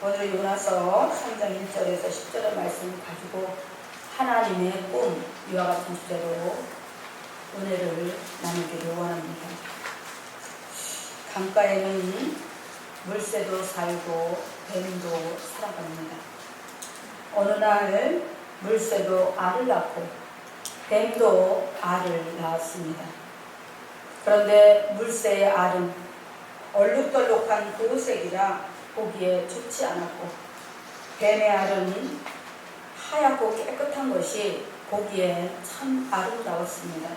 오늘 요나서 3장 1절에서 10절의 말씀을 가지고 하나님의 꿈, 이와 같은 주제로 은혜를 나누기를 원합니다. 강가에는 물새도 살고 뱀도 살아갑니다. 어느 날 물새도 알을 낳고 뱀도 알을 낳았습니다. 그런데 물새의 알은 얼룩덜룩한 보호색이라 보기에 좋지 않았고, 뱀의 알은 하얗고 깨끗한 것이 보기에 참 아름다웠습니다.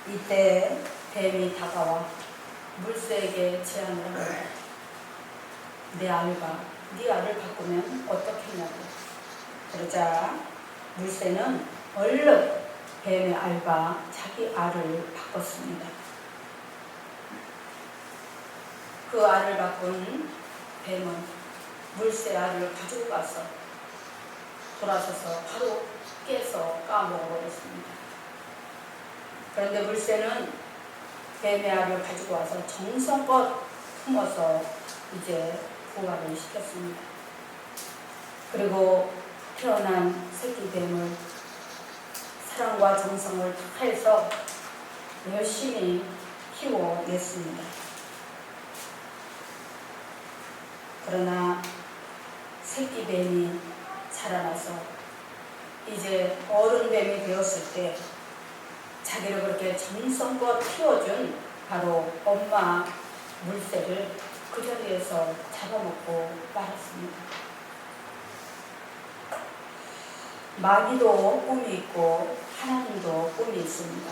이때 뱀이 다가와 물새에게 제안을 합니다. 내 알과 네 알을 바꾸면 어떻겠냐고. 그러자 물새는 얼른 뱀의 알과 자기 알을 바꿨습니다. 그 알을 바꾼 뱀은 물새 알을 가지고 가서 돌아서서 바로 깨서 까먹어버렸습니다. 그런데 물새는 뱀의 알을 가지고 와서 정성껏 품어서 이제 부화를 시켰습니다. 그리고 태어난 새끼 뱀을 사랑과 정성을 다해서 열심히 키워냈습니다. 그러나 새끼 뱀이 자라나서 이제 어른 뱀이 되었을 때 자기를 그렇게 정성껏 키워준 바로 엄마 물새를 그 자리에서 잡아먹고 말았습니다. 마귀도 꿈이 있고 하나님도 꿈이 있습니다.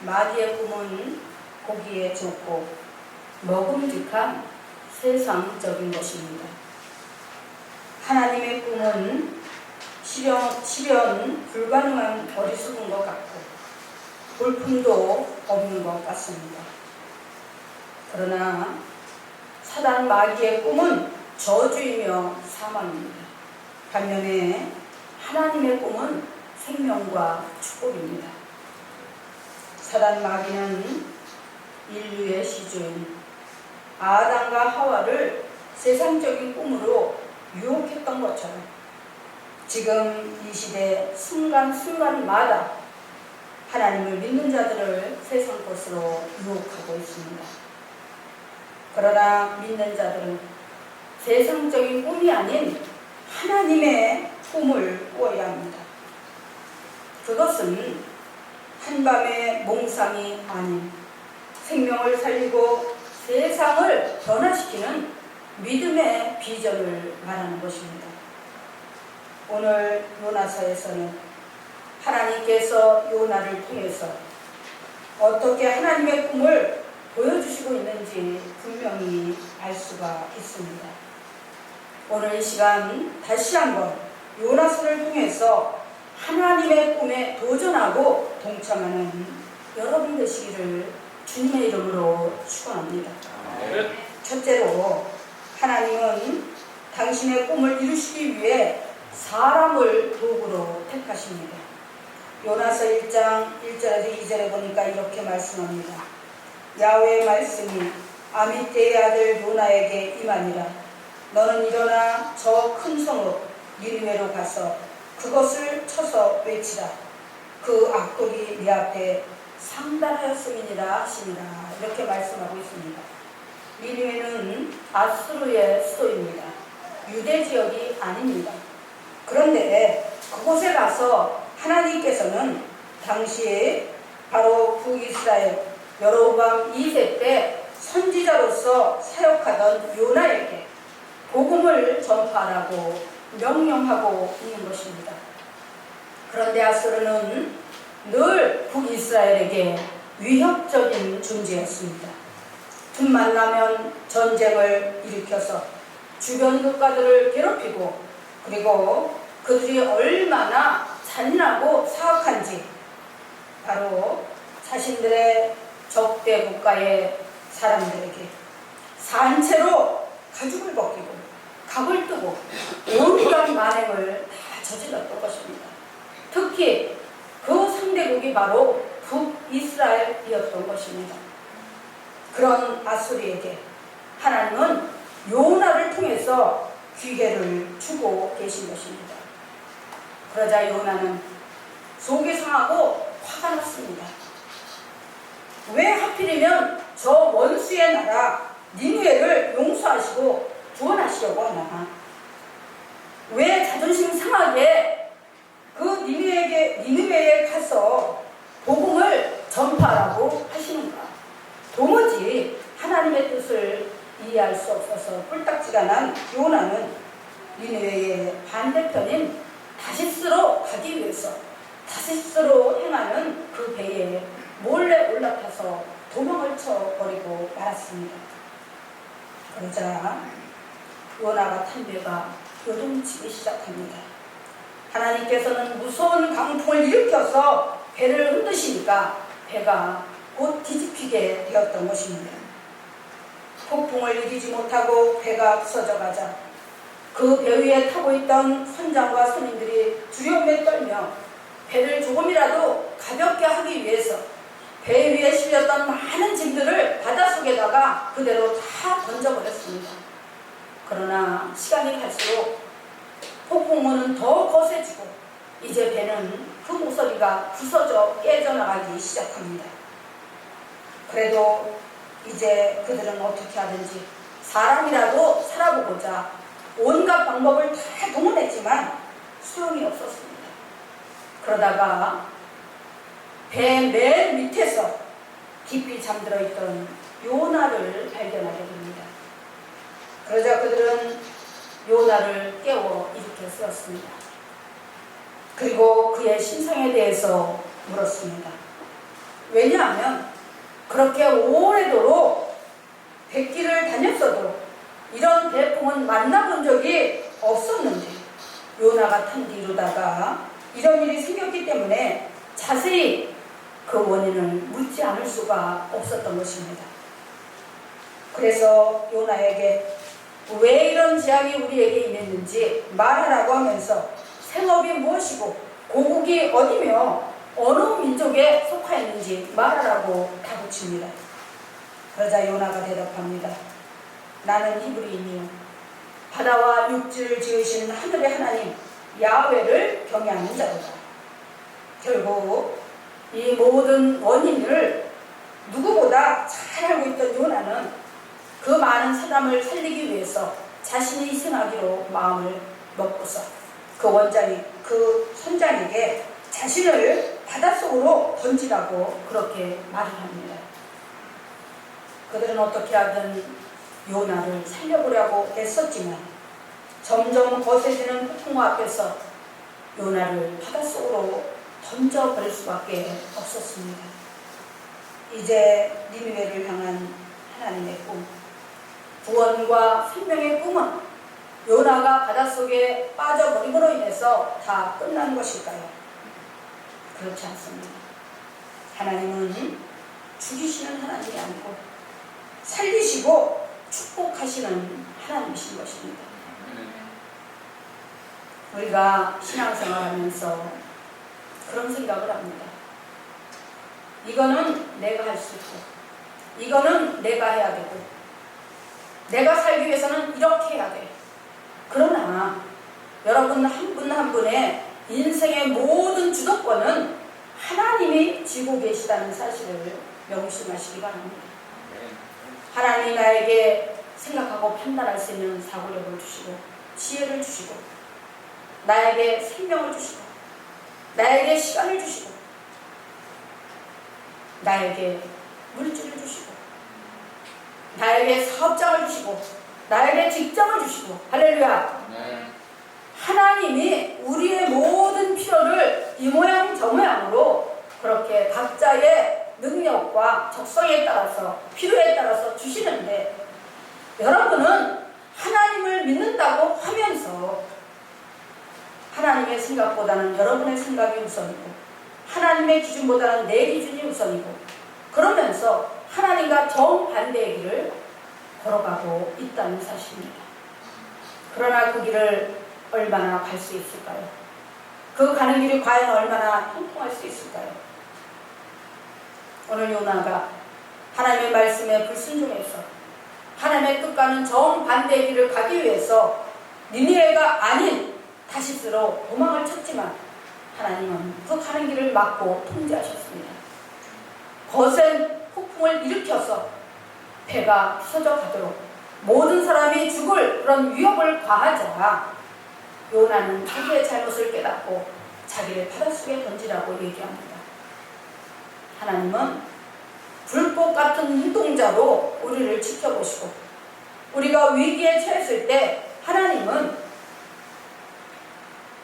마귀의 꿈은 보기에 좋고 먹음직한 세상적인 것입니다. 하나님의 꿈은 실현 불가능한 어리석은 것 같고 볼품도 없는 것 같습니다. 그러나 사단 마귀의 꿈은 저주이며 사망입니다. 반면에 하나님의 꿈은 생명과 축복입니다. 사단 마귀는 인류의 시주인 아담과 하와를 세상적인 꿈으로 유혹했던 것처럼 지금 이 시대 순간순간마다 하나님을 믿는 자들을 세상 것으로 유혹하고 있습니다. 그러나 믿는 자들은 세상적인 꿈이 아닌 하나님의 꿈을 꾸어야 합니다. 그것은 한밤의 몽상이 아닌 생명을 살리고 세상을 변화시키는 믿음의 비전을 말하는 것입니다. 오늘 요나서에서는 하나님께서 요나를 통해서 어떻게 하나님의 꿈을 보여주시고 있는지 분명히 알 수가 있습니다. 오늘 이 시간 다시 한번 요나서를 통해서 하나님의 꿈에 도전하고 동참하는 여러분 되시기를 주님의 이름으로 축원합니다. 첫째로 하나님은 당신의 꿈을 이루시기 위해 사람을 도구로 택하십니다. 요나서 1장 1절에서 2절에 보니까 이렇게 말씀합니다. 야훼의 말씀이 아미떼의 아들 요나에게 임하니라. 너는 일어나 저 큰 성읍 니느웨로 가서 그것을 쳐서 외치라. 그 악독이 네 앞에 상달하였음이니라 하시니라. 이렇게 말씀하고 있습니다. 니느웨는 아수르의 수도입니다. 유대 지역이 아닙니다. 그런데 그곳에 가서 하나님께서는 당시에 바로 북이스라엘 여로보암 2세 때 선지자로서 사역하던 요나에게 복음을 전파하라고 명령하고 있는 것입니다. 그런데 아수르는 늘 북이스라엘에게 위협적인 존재였습니다. 틈만 나면 전쟁을 일으켜서 주변 국가들을 괴롭히고 그리고 그들이 얼마나 잔인하고 사악한지 바로 자신들의 적대 국가의 사람들에게 산채로 가죽을 벗기고 각을 뜨고 온갖 만행을 다 저질렀던 것입니다. 특히 그 상대국이 바로 북이스라엘이었던 것입니다. 그런 아수르에게 하나님은 요나를 통해서 기회를 주고 계신 것입니다. 그러자 요나는 속이 상하고 화가 났습니다. 왜 하필이면 저 원수의 나라 니느웨를 용서하시고 구원하시려고 하나? 왜 자존심 상하게 그 니느웨에 가서 복음을 전파하라고 하시는가? 도무지 하나님의 뜻을 이해할 수 없어서 뿔딱지가 난 요나는 니느웨의 반대편인 다시스로 가기 위해서 다시스로 행하는 그 배에 몰래 올라타서 도망을 쳐버리고 말았습니다. 그러자 요나가 탄 배가 요동치기 시작합니다. 하나님께서는 무서운 강풍을 일으켜서 배를 흔드시니까 배가 곧 뒤집히게 되었던 것입니다. 폭풍을 이기지 못하고 배가 부서져 가자 그 배 위에 타고 있던 선장과 선인들이 두려움에 떨며 배를 조금이라도 가볍게 하기 위해서 배 위에 실렸던 많은 짐들을 바닷속에다가 그대로 다 던져버렸습니다. 그러나 시간이 갈수록 폭풍우는 더 거세지고 이제 배는 그 모서리가 부서져 깨져나가기 시작합니다. 그래도 이제 그들은 어떻게 하든지 사람이라도 살아보고자 온갖 방법을 다 동원했지만 소용이 없었습니다. 그러다가 배 맨 밑에서 깊이 잠들어 있던 요나를 발견하게 됩니다. 그러자 그들은 요나를 깨워 일으켜 세웠습니다. 그리고 그의 신상에 대해서 물었습니다. 왜냐하면 그렇게 오래도록 백길을 다녔어도 이런 대풍은 만나본 적이 없었는데 요나가 탄 뒤로다가 이런 일이 생겼기 때문에 자세히 그 원인을 묻지 않을 수가 없었던 것입니다. 그래서 요나에게 왜 이런 재앙이 우리에게 임했는지 말하라고 하면서 생업이 무엇이고 고국이 어디며 어느 민족에 속하였는지 말하라고 다붙입니다. 그러자 요나가 대답합니다. 나는 히브리인이요 바다와 육지를 지으신 하늘의 하나님 야훼를 경외하는 자로다. 결국 이 모든 원인을 누구보다 잘 알고 있던 요나는 그 많은 사람을 살리기 위해서 자신이 희생하기로 마음을 먹고서 그 선장에게 자신을 바닷속으로 던지라고 그렇게 말을 합니다. 그들은 어떻게 하든 요나를 살려보려고 애썼지만 점점 거세지는 폭풍 앞에서 요나를 바닷속으로 던져버릴 수밖에 없었습니다. 이제 니느웨를 향한 하나님의 꿈, 구원과 생명의 꿈은 요나가 바닷속에 빠져버림으로 인해서 다 끝난 것일까요? 그렇지 않습니다. 하나님은 죽이시는 하나님이 아니고 살리시고 축복하시는 하나님이신 것입니다. 우리가 신앙생활하면서 그런 생각을 합니다. 이거는 내가 할 수 있고 이거는 내가 해야 되고 내가 살기 위해서는 이렇게 해야 돼. 그러나 여러분 한 분 한 분의 인생의 모든 주도권은 하나님이 쥐고 계시다는 사실을 명심하시기 바랍니다. 하나님이 나에게 생각하고 판단할 수 있는 사고력을 주시고 지혜를 주시고 나에게 생명을 주시고 나에게 시간을 주시고 나에게 물질을 주시고 나에게 사업장을 주시고 나에게 직장을 주시고 할렐루야. 하나님이 우리의 모든 필요를 이 모양 저 모양으로 그렇게 각자의 능력과 적성에 따라서 필요에 따라서 주시는데 여러분은 하나님을 믿는다고 하면서 하나님의 생각보다는 여러분의 생각이 우선이고 하나님의 기준보다는 내 기준이 우선이고 그러면서 하나님과 정반대의 길을 걸어가고 있다는 사실입니다. 그러나 그 길을 얼마나 갈 수 있을까요? 그 가는 길이 과연 얼마나 형통할 수 있을까요? 오늘 요나가 하나님의 말씀에 불순종해서 하나님의 뜻과는 정반대의 길을 가기 위해서 니느웨가 아닌 다시스로 도망을 쳤지만 하나님은 그 가는 길을 막고 통제하셨습니다. 거센 폭풍을 일으켜서 배가 부서져 가도록 모든 사람이 죽을 그런 위협을 가하자 요나는 자기의 잘못을 깨닫고 자기를 바닷속에 던지라고 얘기합니다. 하나님은 불꽃 같은 눈동자로 우리를 지켜보시고 우리가 위기에 처했을 때 하나님은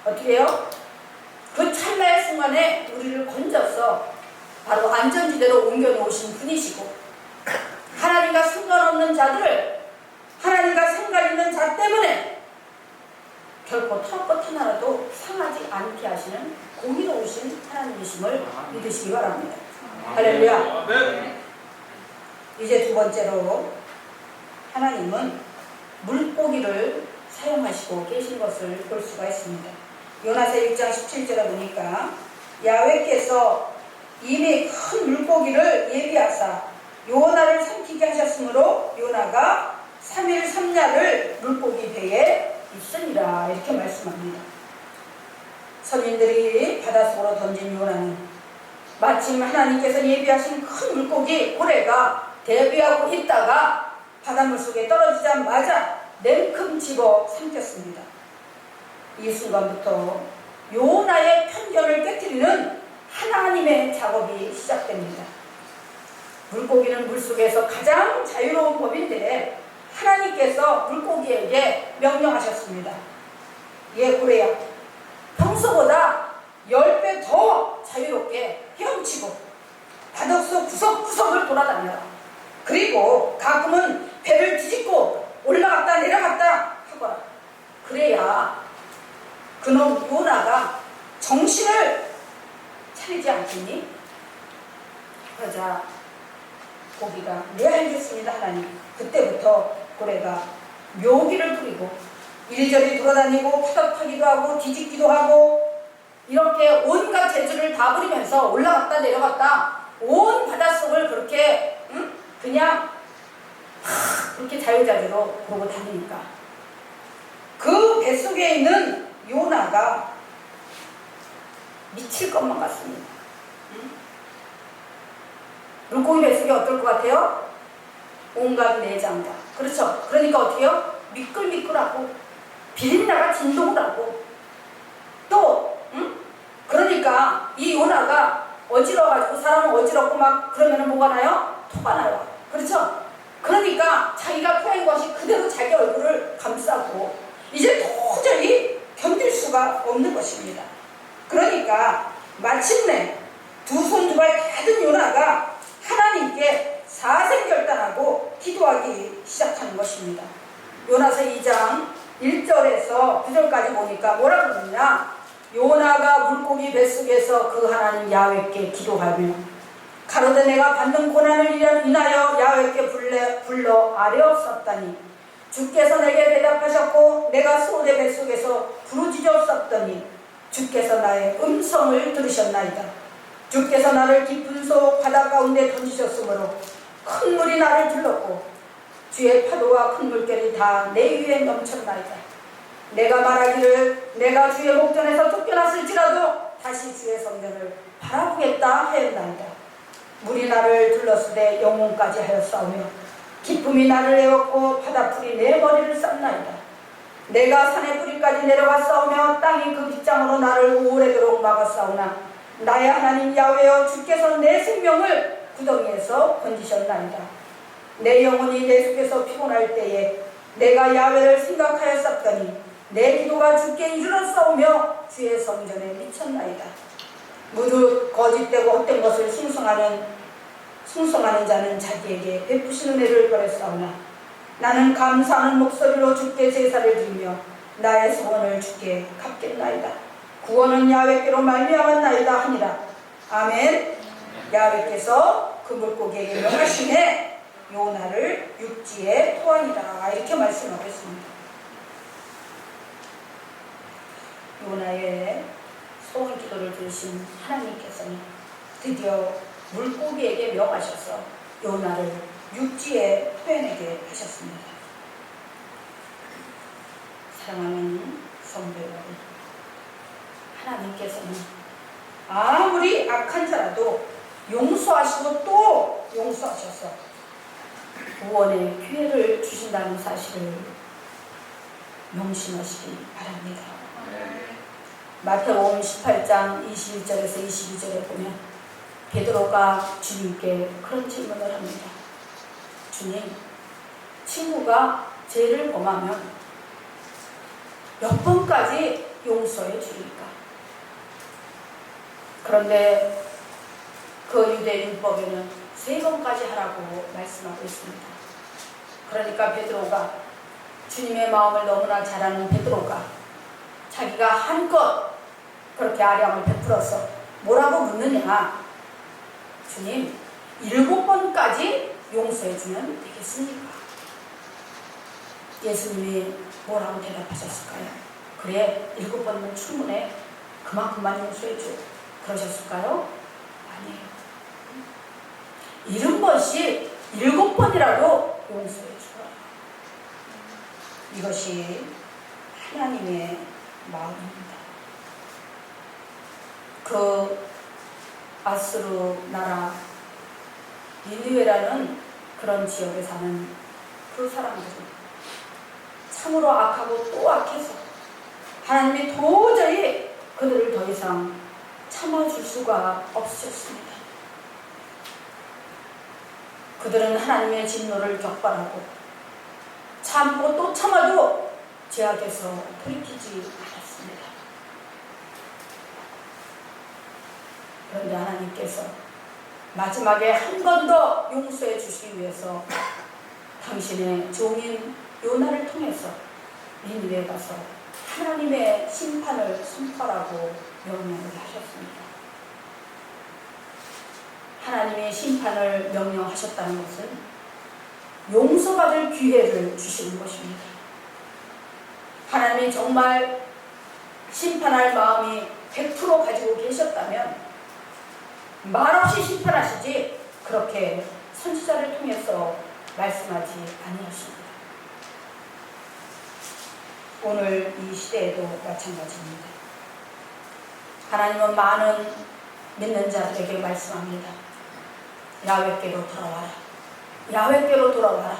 어떻게 해요? 그 찰나의 순간에 우리를 건져서 바로 안전지대로 옮겨놓으신 분이시고 하나님과 상관없는 자들, 하나님과 상관있는 자 때문에 결코 털것 하나라도 상하지 않게 하시는 공의로우신 하나님이심을 믿으시기 바랍니다. 할렐루야. 이제 두 번째로 하나님은 물고기를 사용하시고 계신 것을 볼 수가 있습니다. 요나서 6장 17절에 보니까 야훼께서 이미 큰 물고기를 예비하사 요나를 삼키게 하셨으므로 요나가 3일 3야를 물고기 배에 있으니라 이렇게 말씀합니다. 선인들이 바닷속으로 던진 요나는 마침 하나님께서 예비하신 큰 물고기 고래가 대비하고 있다가 바닷물 속에 떨어지자마자 냉큼 집어 삼켰습니다. 이 순간부터 요나의 편견을 깨뜨리는 하나님의 작업이 시작됩니다. 물고기는 물속에서 가장 자유로운 법인데 하나님께서 물고기에게 명령하셨습니다. 얘 고래야, 평소보다 10배 더 자유롭게 헤엄치고 바닷속 구석구석을 돌아다녀라. 그리고 가끔은 배를 뒤집고 올라갔다 내려갔다 하거라. 그래야 그놈 요나가 정신을 차리지 않겠니? 그러자 고기가 네 알겠습니다 하나님. 그때부터 고래가 묘기를 부리고 이리저리 돌아다니고 파닥하기도 하고 뒤집기도 하고 이렇게 온갖 재주를 다 부리면서 올라갔다 내려갔다 온 바닷속을 그렇게 그냥 그렇게 자유자재로 보고 다니니까 그 뱃속에 있는 요나가 미칠 것만 같습니다. 물고기 뱃속이 어떨 것 같아요? 온갖 내장다. 그렇죠? 그러니까 어떻게 해요? 미끌미끌하고 비린내가 진동을 하고 또 그러니까 이 요나가 어지러워가지고 사람은 어지럽고 막 그러면 뭐가 나요? 토가 나요. 그렇죠? 그러니까 자기가 토한 것이 그대로 자기 얼굴을 감싸고 이제 도저히 견딜 수가 없는 것입니다. 그러니까 마침내 두 손 두 발 다 든 요나가 하나님께 사생결단하고 기도하기 시작하는 것입니다. 요나서 2장 1절에서 9절까지 보니까 뭐라 그러느냐? 요나가 물고기 뱃속에서 그 하나님 야훼께 기도하며 가로되 내가 받는 고난을 인하여 야훼께 불러 아뢰었었다니 주께서 내게 대답하셨고 내가 소대 뱃속에서 부르짖었었더니 주께서 나의 음성을 들으셨나이다. 주께서 나를 깊은 속 바다 가운데 던지셨으므로 큰 물이 나를 둘렀고 주의 파도와 큰 물결이 다 내 위에 넘쳤나이다. 내가 말하기를 내가 주의 목전에서 쫓겨났을지라도 다시 주의 성전을 바라보겠다 하였나이다. 물이 나를 둘렀으되 영혼까지 하였사오며 기쁨이 나를 에웠고 바다풀이 내 머리를 쌌나이다. 내가 산의 뿌리까지 내려갔사오며 땅이 그 빗장으로 나를 오래도록 막았사오나 나의 하나님 야훼여 주께서 내 생명을 구덩이에서 건지셨나이다. 내 영혼이 내 속에서 피곤할 때에 내가 야훼를 생각하였었더니 내 기도가 주께 이르렀사오며 주의 성전에 미쳤나이다. 모두 거짓되고 헛된 것을 숭송하는 자는 자기에게 베푸시는 은혜를 버렸사오나 나는 감사하는 목소리로 주께 제사를 드리며 나의 소원을 주께 갚겠나이다. 구원은 야훼께로 말미암았나이다 하니라. 아멘. 야훼께서 그 물고기에게 명하시매 요나를 육지에 토하니라 이렇게 말씀하고 있습니다. 요나의 소원 기도를 들으신 하나님께서는 드디어 물고기에게 명하셔서 요나를 육지에 표현하게 하셨습니다. 사랑하는 성도 여러분, 하나님께서는 아무리 악한 자라도 용서하시고 또 용서하셔서 구원의 기회를 주신다는 사실을 명심하시기 바랍니다. 마태복음 18장 21절에서 22절에 보면 베드로가 주님께 그런 질문을 합니다. 주님, 친구가 죄를 범하면 몇 번까지 용서해 주리까? 그런데 그 유대인법에는 3번까지 하라고 말씀하고 있습니다. 그러니까 베드로가, 주님의 마음을 너무나 잘 아는 베드로가 자기가 한껏 그렇게 아량을 베풀어서 뭐라고 묻느냐? 주님, 7번까지 용서해주면 되겠습니까? 예수님이 뭐라고 대답하셨을까요? 그래, 7번은 충분해. 그만큼만 용서해줘. 그러셨을까요? 아니에요. 70번씩 7번이라도 용서해주라. 이것이 하나님의 마음입니다. 그 아수르 나라 니느웨라는 그런 지역에 사는 그 사람들은 참으로 악하고 또 악해서 하나님이 도저히 그들을 더 이상 참아줄 수가 없으셨습니다. 그들은 하나님의 진노를 격발하고 참고 또 참아도 죄악에서 돌이키지 않았습니다. 그런데 하나님께서 마지막에 한 번 더 용서해 주시기 위해서 당신의 종인 요나를 통해서 니느웨에 가서 하나님의 심판을 선포하라고 명령을 하셨습니다. 하나님의 심판을 명령하셨다는 것은 용서받을 기회를 주시는 것입니다. 하나님이 정말 심판할 마음이 100% 가지고 계셨다면 말없이 심판하시지 그렇게 선지자를 통해서 말씀하지 아니하십니다. 오늘 이 시대에도 마찬가지입니다. 하나님은 많은 믿는 자들에게 말씀합니다. 야훼께로 돌아와라. 야훼께로 돌아와라.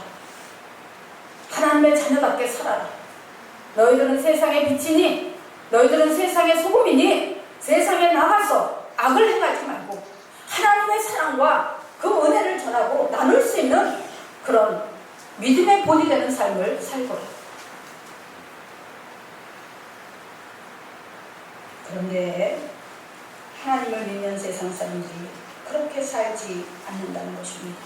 하나님의 자녀답게 살아라. 너희들은 세상의 빛이니, 너희들은 세상의 소금이니, 세상에 나가서 악을 행하지 말고 하나님의 사랑과 그 은혜를 전하고 나눌 수 있는 그런 믿음의 본이 되는 삶을 살거라. 그런데 하나님을 믿는 세상 사람들이 그렇게 살지 않는다는 것입니다.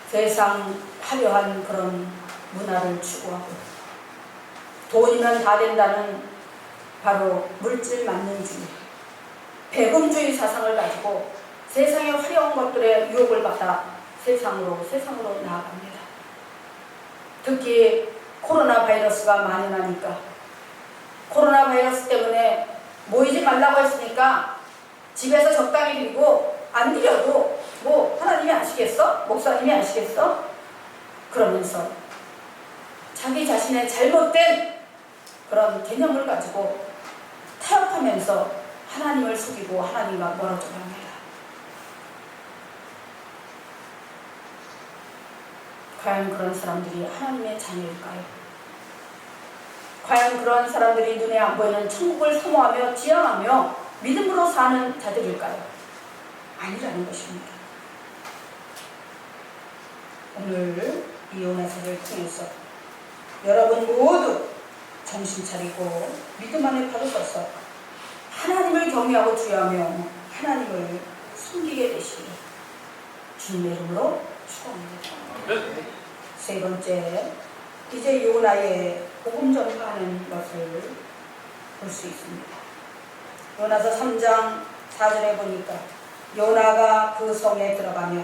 세상 화려한 그런 문화를 추구하고 돈이면 다 된다는 바로 물질 만능주의, 배금주의 사상을 가지고 세상의 화려한 것들의 유혹을 받아 세상으로 나아갑니다. 특히 코로나 바이러스가 만연하니까 코로나 바이러스 때문에 모이지 말라고 했으니까 집에서 적당히 드리고 안 드려도 뭐 하나님이 아시겠어? 목사님이 아시겠어? 그러면서 자기 자신의 잘못된 그런 개념을 가지고 타협하면서 하나님을 속이고 하나님과 멀어져 갑니다. 과연 그런 사람들이 하나님의 자녀일까요? 과연 그런 사람들이 눈에 안 보이는 천국을 사모하며 지향하며 믿음으로 사는 자들일까요? 아니라는 것입니다. 오늘 이 요나서를 통해서 여러분 모두 정신 차리고 믿음 안에 바로 서서 하나님을 경외하고 주여하며 하나님을 숨기게 되시길 주님의 이름으로 축원합니다. 세 번째, 이제 요나의 복음 전파하는 것을 볼 수 있습니다. 요나서 3장 4절에 보니까 요나가 그 성에 들어가며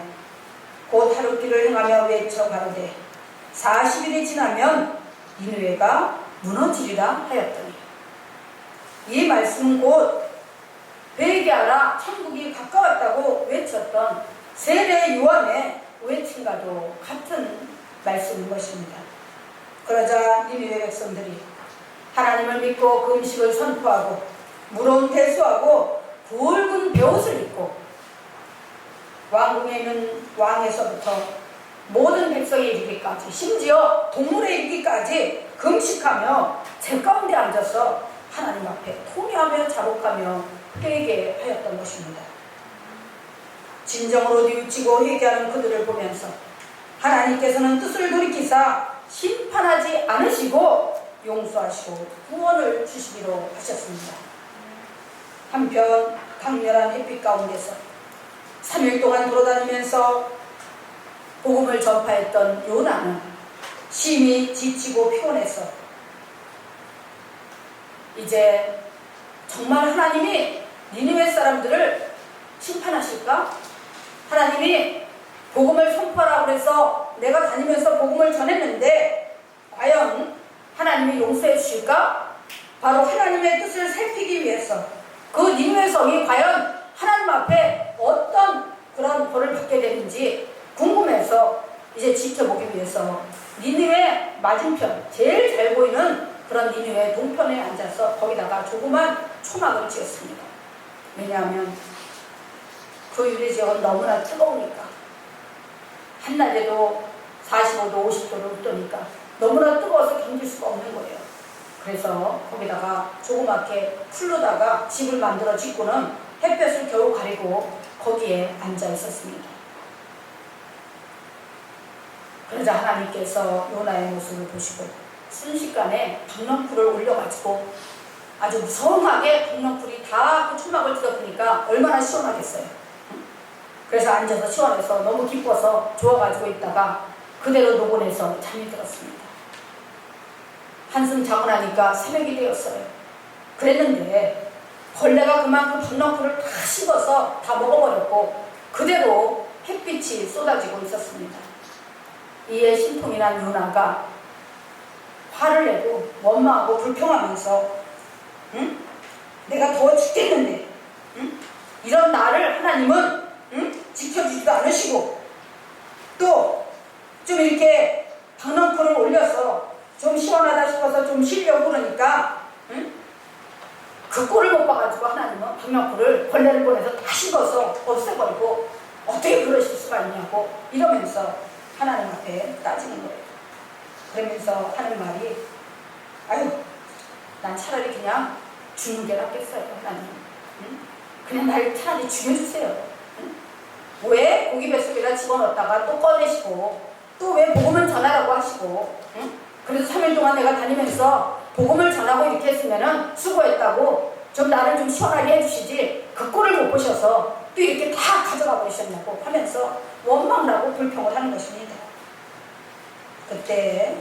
곧 하룻길을 행하며 외쳐 가로되 40일이 지나면 니느웨가 무너지리라 하였더니, 이 말씀은 곧 회개하라 천국이 가까웠다고 외쳤던 세례 요한의 외침과도 같은 말씀인 것입니다. 그러자 니느웨 백성들이 하나님을 믿고 그 음식을 선포하고 무거운 대수하고 붉은 베옷을 입고 왕궁에 있는 왕에서부터 모든 백성에 이르기까지 심지어 동물에 이르기까지 금식하며 제 가운데 앉아서 하나님 앞에 통회하며 자복하며 회개하였던 것입니다. 진정으로 뉘우치고 회개하는 그들을 보면서 하나님께서는 뜻을 돌이키사 심판하지 않으시고 용서하시고 구원을 주시기로 하셨습니다. 한편 강렬한 햇빛 가운데서 3일 동안 돌아다니면서 복음을 전파했던 요나는 심히 지치고 피곤해서 이제 정말 하나님이 니느웨 사람들을 심판하실까? 하나님이 복음을 선포하라고 해서 내가 다니면서 복음을 전했는데 과연 하나님이 용서해 주실까? 바로 하나님의 뜻을 살피기 위해서 그 니느웨 성이 과연 하나님 앞에 어떤 그런 벌을 받게 되는지 궁금해서 이제 지켜보기 위해서 니느웨 맞은편 제일 잘 보이는 그런 니느웨 동편에 앉아서 거기다가 조그만 초막을 지었습니다. 왜냐하면 그 유대 지역은 너무나 뜨거우니까 한낮에도 45도 50도를 웃도니까 너무나 뜨거워서 견딜 수가 없는 거예요. 그래서 거기다가 조그맣게 풀로다가 집을 만들어 짓고는 햇볕을 겨우 가리고 거기에 앉아 있었습니다. 그러자 하나님께서 요나의 모습을 보시고 순식간에 박넝쿨을 올려가지고 아주 무성하게 박넝쿨이 다 그 초막을 뜯어보니까 얼마나 시원하겠어요. 그래서 앉아서 시원해서 너무 기뻐서 좋아가지고 있다가 그대로 노곤해서 잠이 들었습니다. 한숨 자고 나니까 새벽이 되었어요. 그랬는데 벌레가 그만큼 박넝쿨을 다 씹어서 다 먹어버렸고 그대로 햇빛이 쏟아지고 있었습니다. 이에 신통이 난 요나가 화를 내고 원망하고 불평하면서 내가 더워 죽겠는데 이런 나를 하나님은 지켜주지도 않으시고 또 좀 이렇게 박넝쿨을 올려서 좀 시원하다 싶어서 좀 쉬려고 그러니까 그 꼴을 못 봐가지고 하나님은 박넝쿨을 벌레를 보내서 다 씹어서 없애버리고 어떻게 그러실 수가 있냐고 이러면서 하나님 앞에 따지는 거예요. 그러면서 하는 말이 아유 난 차라리 그냥 죽는 게 낫겠어요. 하나님 그냥 날 차라리 죽여주세요. 왜 고기 뱃속에다 집어넣었다가 또 꺼내시고 또 왜 복음을 전하라고 하시고 그래서 3일 동안 내가 다니면서 복음을 전하고 이렇게 했으면은 수고했다고 좀 나를 좀 시원하게 해주시지 그 꼴을 못 보셔서 또 이렇게 다 가져가 버리셨냐고 하면서 원망하고 불평을 하는 것입니다. 그때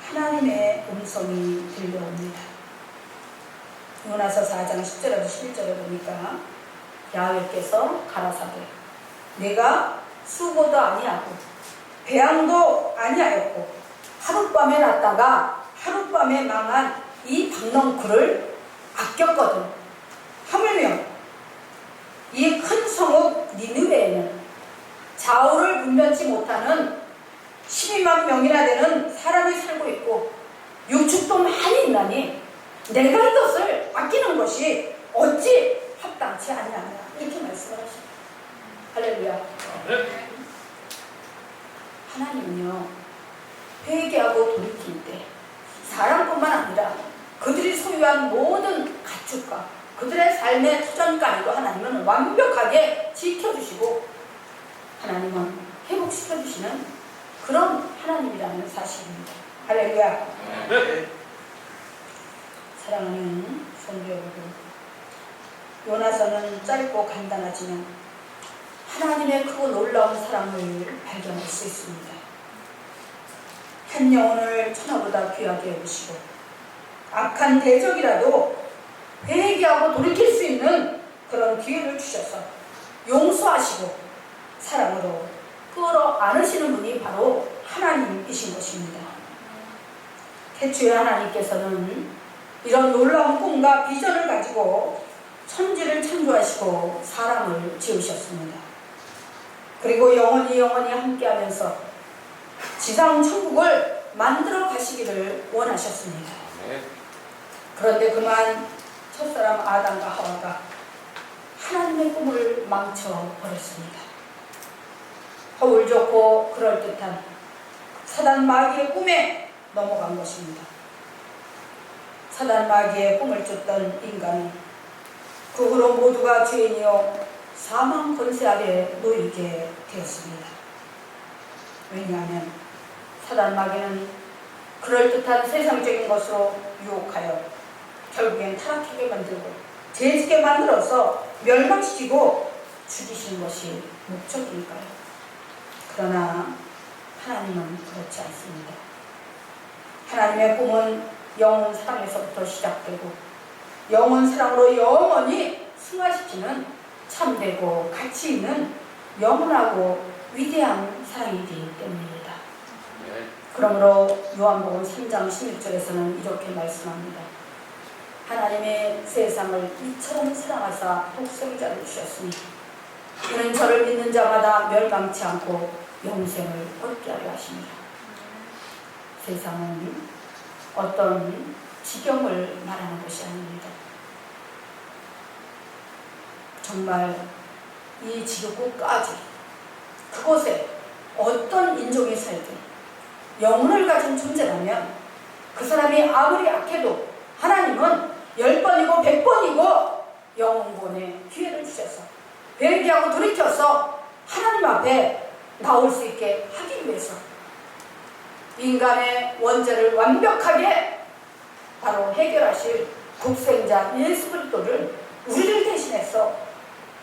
하나님의 음성이 들려옵니다. 요나서 4장 10절에서 11절에 보니까 야훼께서 가라사대 내가 수고도 아니하고 배양도 아니하였고 하룻밤에 났다가 하룻밤에 망한 이 박넝쿨을 아꼈거든. 하물며 이 큰 성읍 니느웨에는 좌우를 분변치 못하는 12만 명이나 되는 사람이 살고 있고 유축도 많이 있나니 내가 이것을 아끼는 것이 어찌 합당치 않느냐 이렇게 말씀을 하십니다. 할렐루야. 하나님은요 회개하고 돌이킬 때 사람뿐만 아니라 그들이 소유한 모든 가축과 그들의 삶의 터전까지도 하나님은 완벽하게 지켜주시고 하나님은 회복시켜주시는 그런 하나님이라는 사실입니다. 할렐루야. 사랑하는 성도 여러분, 요나서는 짧고 간단하지만 하나님의 크고 놀라운 사랑을 발견할 수 있습니다. 한 영혼을 천하보다 귀하게 여기시고 악한 대적이라도 회개하고 돌이킬 수 있는 그런 기회를 주셔서 용서하시고 사랑으로 끌어안으시는 분이 바로 하나님이신 것입니다. 태초에 하나님께서는 이런 놀라운 꿈과 비전을 가지고 천지를 창조하시고 사람을 지으셨습니다. 그리고 영원히 함께하면서 지상 천국을 만들어 가시기를 원하셨습니다. 그런데 그만 첫사람 아담과 하와가 하나님의 꿈을 망쳐버렸습니다. 허울 좋고 그럴듯한 사단 마귀의 꿈에 넘어간 것입니다. 사단 마귀의 꿈을 쫓던 인간은 그 후로 모두가 죄인이요 사망 권세 아래 놓이게 되었습니다. 왜냐하면 사단 마귀는 그럴듯한 세상적인 것으로 유혹하여 결국엔 타락하게 만들고 죄짓게 만들어서 멸망시키고 죽이신 것이 목적이니까요. 그러나 하나님은 그렇지 않습니다. 하나님의 꿈은 영원 사랑에서부터 시작되고 영원 사랑으로 영원히 승화시키는 참되고 가치 있는 영원하고 위대한 사랑이기 때문입니다. 그러므로 요한복음 3장 16절에서는 이렇게 말씀합니다. 하나님의 세상을 이처럼 사랑하사 독생자를 주셨으니 이는 저를 믿는 자마다 멸망치 않고 영생을 얻게 하려 하십니다. 세상은 어떤 지경을 말하는 것이 아닙니다. 정말 이 지구까지 그곳에 어떤 인종이 살든 영혼을 가진 존재라면 그 사람이 아무리 악해도 하나님은 10번이고 100번이고 영혼권에 기회를 주셔서 회개하고 돌이켜서 하나님 앞에 나올 수 있게 하기 위해서 인간의 원죄를 완벽하게 바로 해결하실 독생자 예수 그리스도를 우리를 대신해서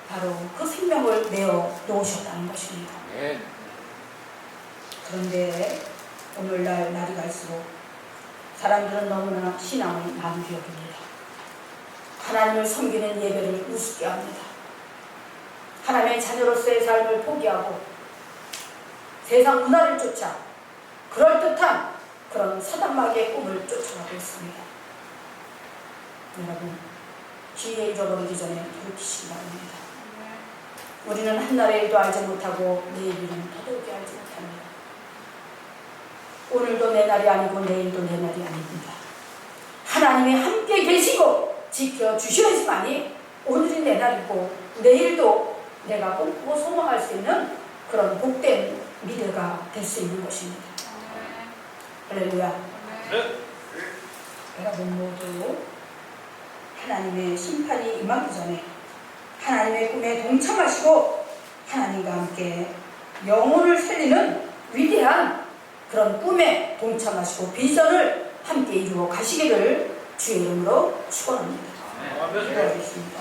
바로 그 생명을 내어 놓으셨다는 것입니다. 그런데 오늘날 날이 갈수록 사람들은 너무나 신앙을 남기 여깁니다. 하나님을 섬기는 예배를 우습게 합니다. 하나님의 자녀로서의 삶을 포기하고 세상 문화를 쫓아 그럴듯한 그런 사단마귀의 꿈을 쫓아가고 있습니다. 여러분, 기회 잃어버리기 전에 돌이키시기 바랍니다. 우리는 한날의 일도 알지 못하고 내일 일은 더더욱이 알지 못합니다. 오늘도 내 날이 아니고 내일도 내 날이 아닙니다. 하나님이 함께 계시고 지켜주시지만이 오늘이 내 날이고 내일도 내가 꿈꾸고 소망할 수 있는 그런 복된 미래가 될 수 있는 것입니다. 할렐루야. 여러분 모두 하나님의 심판이 임하기 전에 하나님의 꿈에 동참하시고 하나님과 함께 영혼을 살리는 위대한 그런 꿈에 동참하시고 비전을 함께 이루어 가시기를 주의 이름으로 축원합니다. 기도하겠습니다.